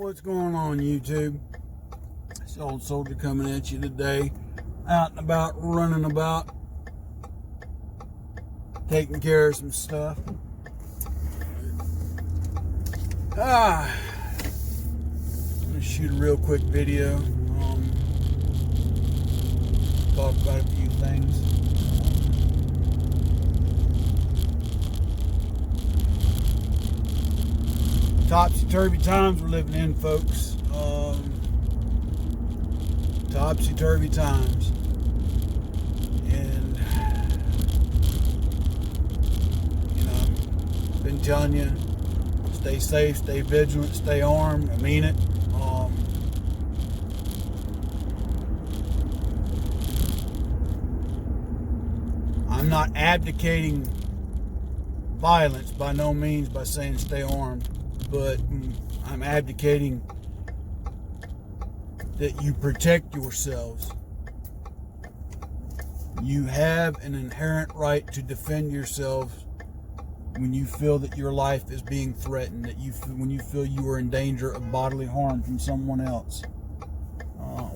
What's going on, YouTube? It's the old soldier coming at you today. Out and about, running about, taking care of some stuff. I'm going to shoot a real quick video. Talk about a few things. Topsy-turvy times we're living in, folks. Topsy-turvy times. And, you know, I've been telling you, stay safe, stay vigilant, stay armed. I mean it. I'm not advocating violence by no means by saying stay armed, but I'm advocating that you protect yourselves. You have an inherent right to defend yourselves when you feel that your life is being threatened, when you feel you are in danger of bodily harm from someone else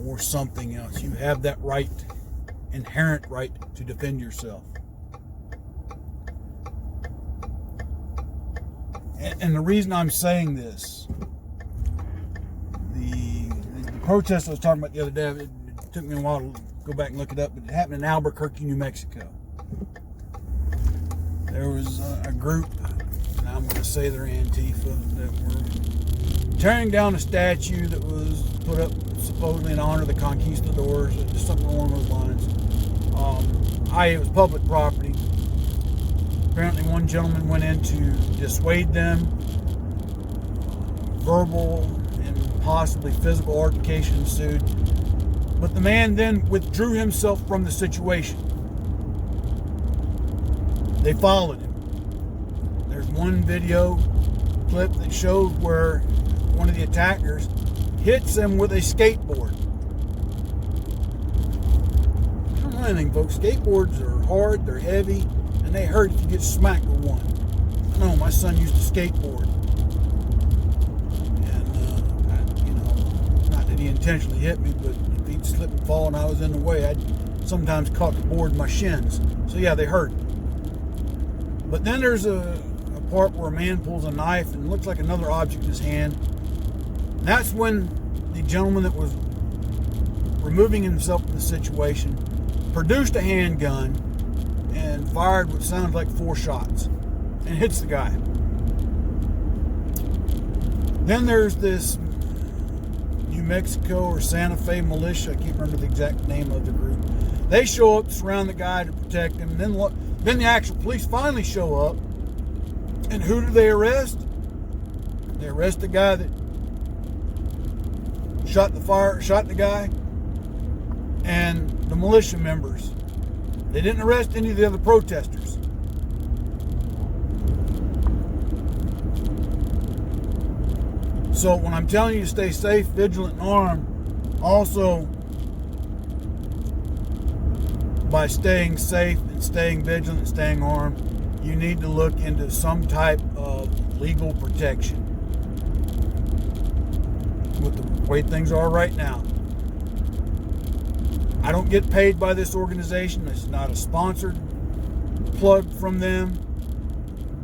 or something else. You have that right, inherent right to defend yourself. And the reason I'm saying this, the protest I was talking about the other day, it took me a while to go back and look it up, but it happened in Albuquerque, New Mexico. There was a group, and I'm going to say they're Antifa, that were tearing down a statue that was put up supposedly in honor of the conquistadors, just something along those lines. It was public property. Apparently one gentleman went in to dissuade them. Verbal and possibly physical altercation ensued. But the man then withdrew himself from the situation. They followed him. There's one video clip that shows where one of the attackers hits him with a skateboard. I don't know anything, folks. Skateboards are hard, they're heavy, and they hurt if you get smacked with one. I know, my son used a skateboard. And, not that he intentionally hit me, but if he'd slip and fall and I was in the way, I'd sometimes caught the board in my shins. So yeah, they hurt. But then there's a part where a man pulls a knife and looks like another object in his hand. And that's when the gentleman that was removing himself from the situation produced a handgun and fired what sounded like 4 shots and hits the guy. Then there's this New Mexico or Santa Fe militia, I can't remember the exact name of the group. They show up, surround the guy to protect him, and then the actual police finally show up, and who do they arrest? They arrest the guy that shot the guy, and the militia members. They didn't arrest any of the other protesters. So when I'm telling you to stay safe, vigilant, and armed, also by staying safe and staying vigilant and staying armed, you need to look into some type of legal protection. With the way things are right now, I don't get paid by this organization. It's not a sponsored plug from them,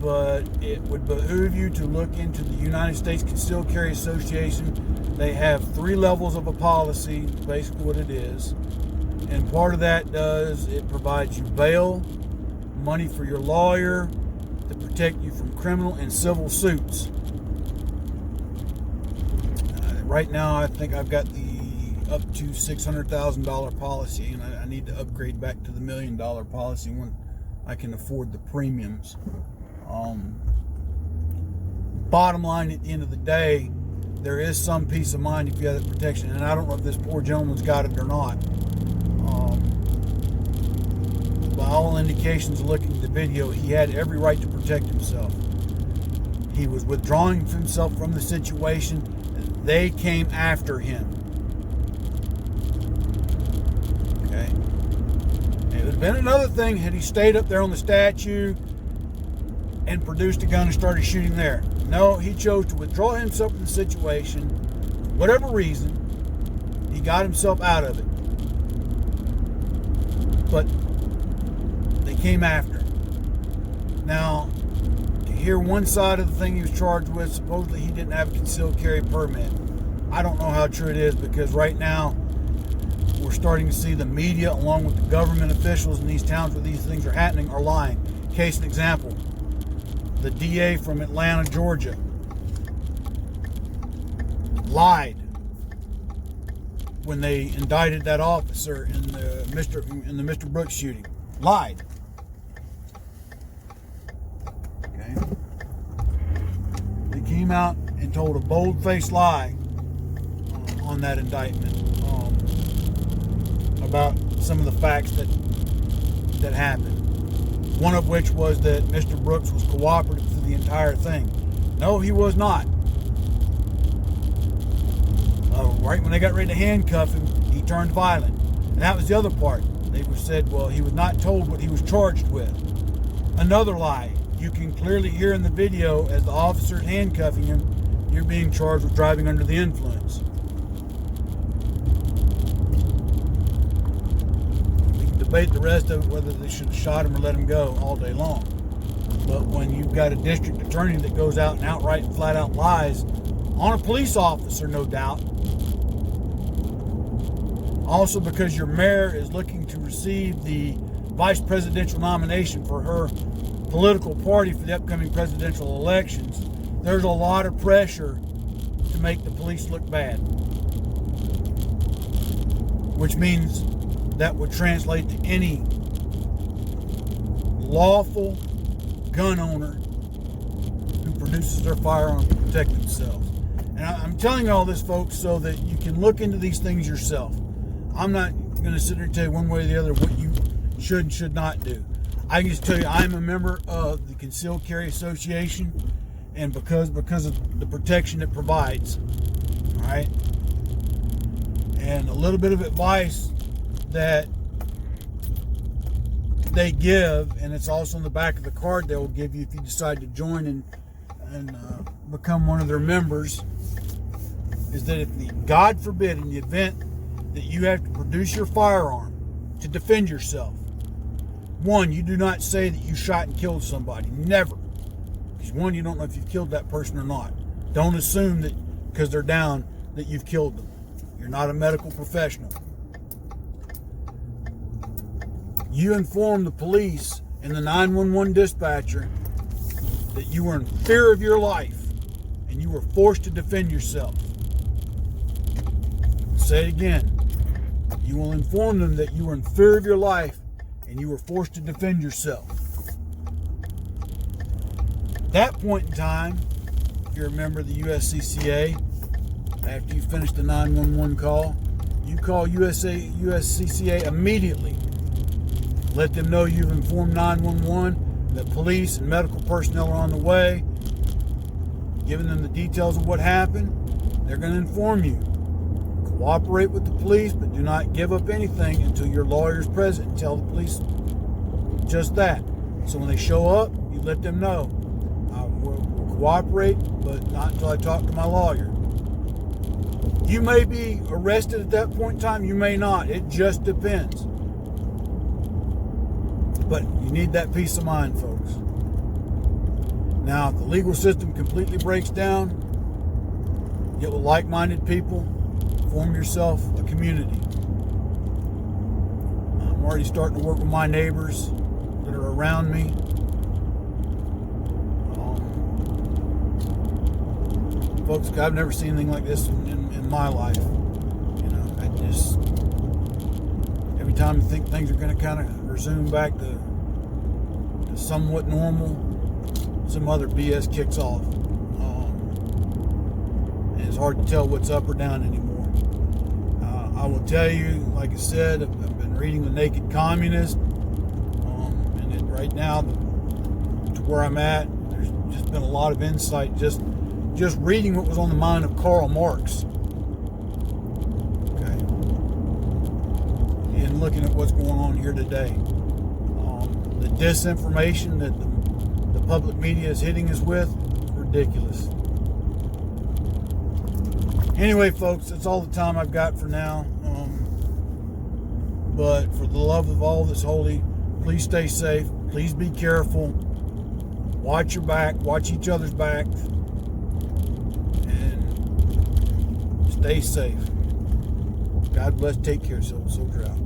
but it would behoove you to look into the United States Concealed Carry Association. They have 3 levels of a policy, basically what it is. And part of that it provides you bail, money for your lawyer to protect you from criminal and civil suits. Right now, I think I've got the up to $600,000 policy, and I need to upgrade back to the $1 million policy when I can afford the premiums. Bottom line, at the end of the day, there is some peace of mind if you have that protection, and I don't know if this poor gentleman's got it or not. By all indications, looking at the video, he had every right to protect himself. He was withdrawing himself from the situation. They came after him. Okay. It would have been another thing had he stayed up there on the statue and produced a gun and started shooting there. No, he chose to withdraw himself from the situation whatever reason, he got himself out of it. But they came after him. Now, to hear one side of the thing he was charged with, supposedly he didn't have a concealed carry permit. I don't know how true it is, because right now we're starting to see the media, along with the government officials in these towns where these things are happening, are lying. Case in example, the DA from Atlanta, Georgia, lied when they indicted that officer in the Mr. Brooks shooting. Lied. Okay. They came out and told a bold-faced lie on that indictment about some of the facts that happened. One of which was that Mr. Brooks was cooperative through the entire thing. No, he was not. Right when they got ready to handcuff him, he turned violent. And that was the other part. They said, well, he was not told what he was charged with. Another lie. You can clearly hear in the video, as the officer is handcuffing him, you're being charged with driving under the influence. We can debate the rest of it, whether they should have shot him or let him go, all day long. But when you've got a district attorney that goes out and outright and flat out lies on a police officer, no doubt, also because your mayor is looking to receive the vice presidential nomination for her political party for the upcoming presidential elections, there's a lot of pressure to make the police look bad. Which means that would translate to any lawful gun owner who produces their firearm to protect themselves. And I'm telling you all this, folks, so that you can look into these things yourself. I'm not going to sit here and tell you one way or the other what you should and should not do. I can just tell you I'm a member of the Concealed Carry Association, and because of the protection it provides, all right? And a little bit of advice that they give, and it's also in the back of the card they will give you if you decide to join and become one of their members, is that if God forbid, in the event that you have to produce your firearm to defend yourself, one, you do not say that you shot and killed somebody. Never. Because one, you don't know if you've killed that person or not. Don't assume that because they're down that you've killed them. You're not a medical professional. You inform the police and the 911 dispatcher that you were in fear of your life and you were forced to defend yourself. Say it again. You will inform them that you were in fear of your life and you were forced to defend yourself. At that point in time, if you're a member of the USCCA, after you finish the 911 call, you call USCCA immediately. Let them know you've informed 911, that police and medical personnel are on the way, giving them the details of what happened. They're going to inform you. Cooperate with the police, but do not give up anything until your lawyer's present, and tell the police just that. So when they show up, you let them know. We'll cooperate, but not until I talk to my lawyer. You may be arrested at that point in time. You may not. It just depends. But you need that peace of mind, folks. Now, if the legal system completely breaks down, get with like-minded people. Form yourself a community. I'm already starting to work with my neighbors that are around me. Folks, I've never seen anything like this in my life. You know, I just, every time I think things are going to kind of resume back to somewhat normal, some other BS kicks off. And it's hard to tell what's up or down anymore. I will tell you, like I said, I've been reading The Naked Communist, and right now, to where I'm at, there's just been a lot of insight just reading what was on the mind of Karl Marx. Okay, and looking at what's going on here today, the disinformation that the public media is hitting us with, is ridiculous. Anyway, folks, that's all the time I've got for now. But for the love of all that's holy, please stay safe. Please be careful. Watch your back. Watch each other's backs. And stay safe. God bless. Take care, Soldier out.